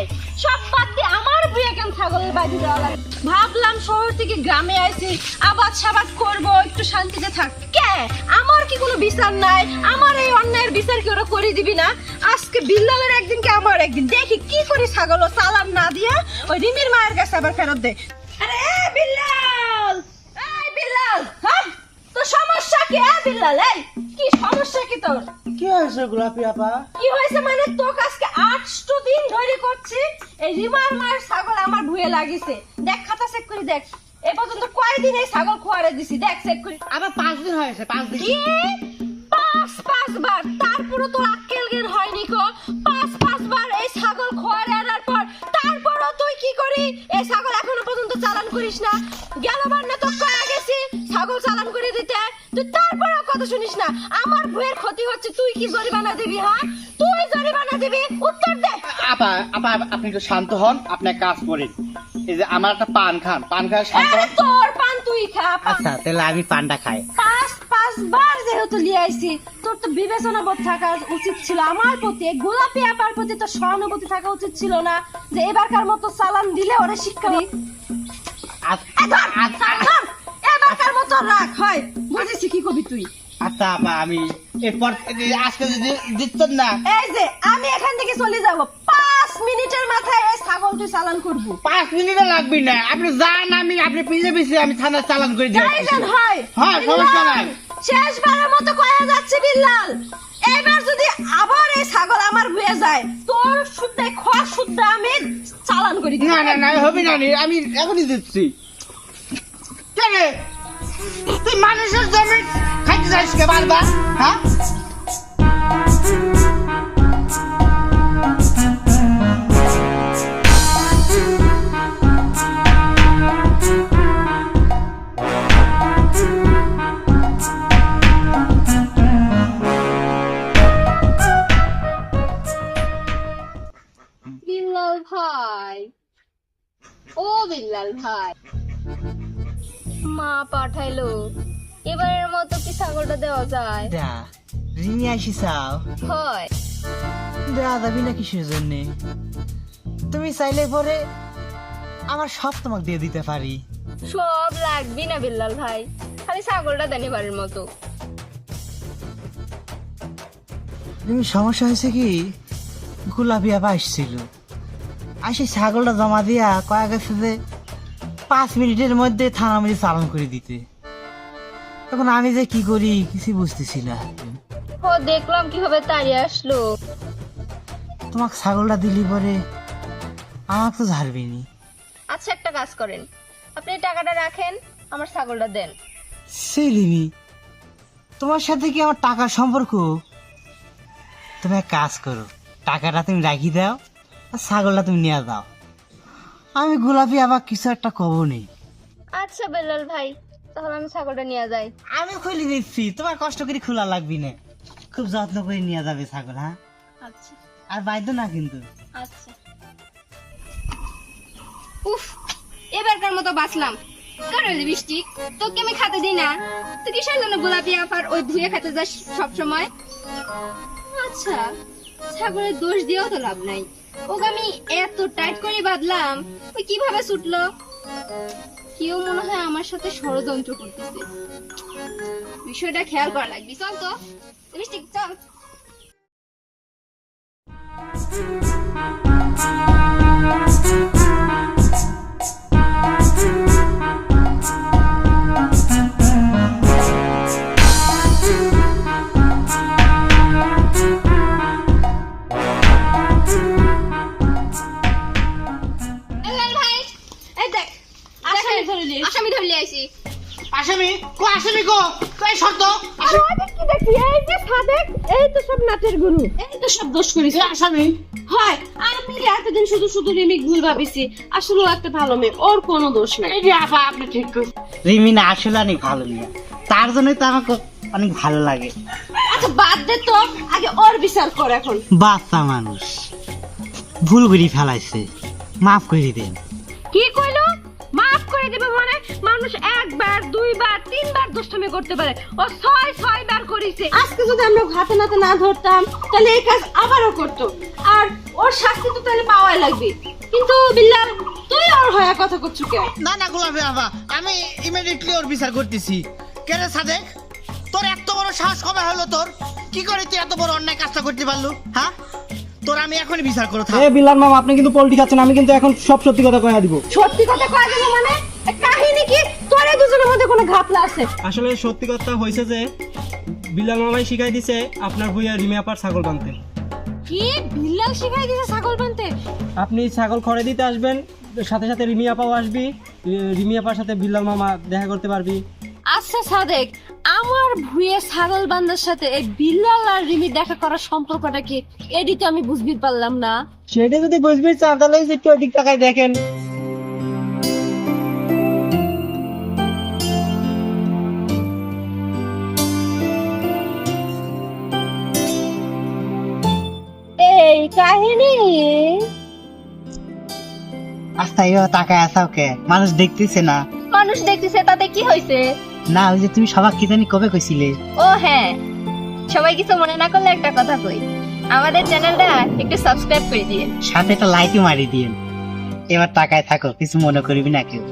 নাই, সব বাদ দিয়ে আমার বুয়ে কেন ছাগলের বাড়ি দেওয়া লাগে? ভাবলাম শহর থেকে গ্রামে আইছি, আবাদ সাবাদ করবো, একটু শান্তিতে থাক। কে আমার কি কোনো বিচার নাই? আমার এই অন্যায়ের বিচার কি ওরা করে দিবি না? আজকে বিল্লালের একদিন কি আমার একদিন, দেখি কি করি ছাগল চালান না দিয়া ওই রিমির মায়ের কাছে আবার ফেরত দে। আরে বিল্লাল, এই বিল্লাল, হ্যাঁ তোর সমস্যা কি? বিল্লাল এই কি সমস্যা কি তোর? কি হয়েছে গোলাপি আপা? কি হয়েছে মানে তোর আজকে 8 দিন ধরে করছি এই রিমার মার ছাগল আমার ভুয়ে লাগিছে। দেখ খাতা চেক করে দেখ, এ পর্যন্ত কয়দিন এই ছাগল খোয়ারে দিছি, দেখ চেক করে। আবার 5 দিন হয়েছে, 5 দিন। কি 5 বার? তারপরে তোর আক্কেল জ্ঞান হয়নি কো? 5 বার এই ছাগল খোয়ারে আনার পর তারপরও তুই কি করি এই ছাগল এখনো পর্যন্ত চালান করিস না? গেলবার না তো কয়া গেছি ছাগল চালান করে দিতে, তুই তারপরেও কথা শুনিস না। আমার ভুয়ের ক্ষতি হচ্ছে, তুই কি জরিমানা দিবি? হ্যাঁ তুই জরিমানা দিবি, উত্তর দে। আপা আপা আপনি একটু শান্ত হন, আপনি এক কাজ করেন, এই যে আমার একটা পান খান, পান খায় শান্ত হন। তোর পান তুই খা। আচ্ছা তাহলে আমি পানটা খাই। 5 বার যেহেতু লিয়ে আইছি, তোর তো বিবেচনা বোধ থাকা উচিত ছিল আমার প্রতি, গোলাপি আপার প্রতি তো সহানুভূতি থাকা উচিত ছিল না যে এবারকার মতো চালান দিলে ওরে শিক্ষা দিই। এবারকার মতো রাখ, হয় বুঝেছি কি কবি তুই। আচ্ছা আপা আমি এরপর আজকে যদি দিচ্ছেন না, এই যে আমি এখান থেকে চলে যাব, 5 মিনিটের মাথায় এই ছাগল তুই চালান করবো। 5 মিনিটও লাগবে না, আপনি যান, আমি পিছে পিছে আমি থানায় চালান করে দিই। যাইবেন হয়? হ্যাঁ সমস্যা নাই। শেষবারের মতো কয়া যাচ্ছে বিল্লাল, এবার যদি আবার এই ছাগল আমার ভুয়ে যায় তোর শুদ্ধে খোয়া শুদ্ধ আমি চালান করি দিব। না না না হবে না, আমি এখনই দিচ্ছি। কেরে তুই মানুষের জমি খাইতে যাইস কে বারবার? হ্যাঁ বিল্লাল ভাই, ও বিল্লাল ভাই, মা পাঠাইলো, এবারের মতো কি ছাগলটা দেওয়া যায়? দা রিমি আইসি চাও হয় দেওয়া যাবি না কিসের জন্যে? তুমি চাইলে পরে আমার সব তোমাকে দিয়ে দিতে পারি। সব লাগবে না বিল্লাল ভাই, খালি ছাগলটা দেন এবারের মতো। রিমি সমস্যা হয়েছে কি, গোলাপি আপা আসছিল, আসে ছাগলটা জমা দিয়া কয়া গেছে যে 5 মিনিটের মধ্যে থানা মধ্যে চালান করে দিতে। এখন আমি যে কি করি কিছু বুঝতেছি না। ও দেখলাম কিভাবে তাড়িয়ে আসলো। তোমাকে ছাগলটা দিলি পরে আমাকে তো ঝাড়বিনি। আচ্ছা একটা কাজ করেন, আপনি টাকাটা রাখেন, আমার ছাগলটা দেন। সেই রিমি, তোমার সাথে কি আমার টাকার সম্পর্ক? তুমি এক কাজ করো, টাকাটা তুমি রাখি দাও আর ছাগলটা তুমি নিয়ে দাও, আমি গোলাপি আবার কিছু একটা কব নেই। আচ্ছা বিল্লাল ভাই, তাহলে আমি ছাগলটা নিয়ে যাই। আমি খুলে দিচ্ছি, তোমার কষ্ট করে খোলা লাগবি না, খুব যত্ন করে নিয়ে যাবে ছাগল। হ্যাঁ আচ্ছা আর বাইদ না কিন্তু। আচ্ছা। উফ, এবারকার মতো বাঁচলাম। কারণ বৃষ্টি তোকে আমি খাতে দিই না, তুই কিসের জন্য গোলাপি আপার ওই ধুয়ে খেতে যাস সব সময়? আচ্ছা ছাগলের দোষ দিয়েও তো লাভ নাই, ওকে আমি এত টাইট করে বাঁধলাম, ওই কিভাবে ছুটলো? কেউ মনে হয় আমার সাথে ষড়যন্ত্র করতেছে, বিষয়টা খেয়াল করা লাগবে। চল তো বৃষ্টি চল। আসামি ধরলে আইছি। আসামি কো? আসামি কো? কই শর্ত? কি দেখি এই যে সাদেক, এই তো সব নাটের গুরু, এই তো সব দোষ করেছে। আসামি হয় আমি এতদিন শুধু শুধু রিমিক ভুল ভাবিছি, আসলে ও একটা ভালো মেয়ে, ওর কোনো দোষ নাই। এই যে আপা আপনি ঠিক করেছেন। রিমি না আসলে অনেক ভালো মেয়ে, তার জন্যই তো আমাকে অনেক ভালো লাগে। আচ্ছা বাদ দে তো, আগে ওর বিচার কর এখন। বাচ্চা মানুষ ভুল করে ফেলাইছে, মাফ করে দেন। কি কইলো? মাফ করে দিবে মানে? মানুষ একবার দুইবার তিনবার দুষ্টুমি করতে পারে, ও 6 বার করেছে। আজকে যদি আমরা হাতে নাতে না ধরতাম তাহলে এই কাজ আবারও করতো। আর ওর শাস্তি তো তাহলে পাওয়াই লাগবে। কিন্তু বিল্লাল তুই ওর হয়ে কথা করছু কে? না না গোলাপি আপা, আমি ইমিডিয়েটলি ওর বিচার করতেছি। কে রে সাদেক, তোর এত বড় সাহস কবে হলো তোর? কি করে তুই এত বড় অন্যায় কাজটা করতে পারলু? হ্যাঁ, তোর আমি এখনই বিচার করো। থাক। বিল্লাল মামা, আপনি কিন্তু পল্টি খাচ্ছেন। আমি কিন্তু এখন সব সত্যি কথা কয়ে দিব। সত্যি কথা কয় দেবো মানে? এ কাহিনী কি তোর এই দুজনের মধ্যে কোনো ঘাপলা আছে? আসলে সত্যি কথা হয়েছে যে বিল্লাল মামাই শিখাই দিছে আপনার ভুইয়া রিমি আপার ছাগল বানতে। কি বিল্লাল শিখাই দিয়েছে ছাগল বানতে? আপনি ছাগল খড়ে দিতে আসবেন, সাথে সাথে রিমি আপাও আসবি। রিমি আপার সাথে বিল্লাল মামা দেখা করতে পারবি। আচ্ছা সাদেক, আমার ভুঁয়ে ছাগল বান্দার সাথে এই বিল্লাল আর রিমি দেখা করার সম্পর্কটা কি? এডি তো আমি বুঝতে পারলাম না। সেটা যদি বুঝবি চান তাহলে একটু ওদিক টাকায় দেখেন। এই কাহিনী আস্তাইও টাকায় আসাও কে? মানুষ দেখতেছে না। মানুষ দেখতেছে, তাতে কি হয়েছে? না, ওই যে তুমি সবাই কি জানি কবে কইছিলে। ও হ্যাঁ, সবাই কিছু মনে না করলে একটা কথা কই, আমাদের চ্যানেলটা একটু সাবস্ক্রাইব করে দিয়ে সাথে একটা লাইকই মারি দিয়েন। এবার টাকায় থাকো, কিছু মনে করবি না কেউ।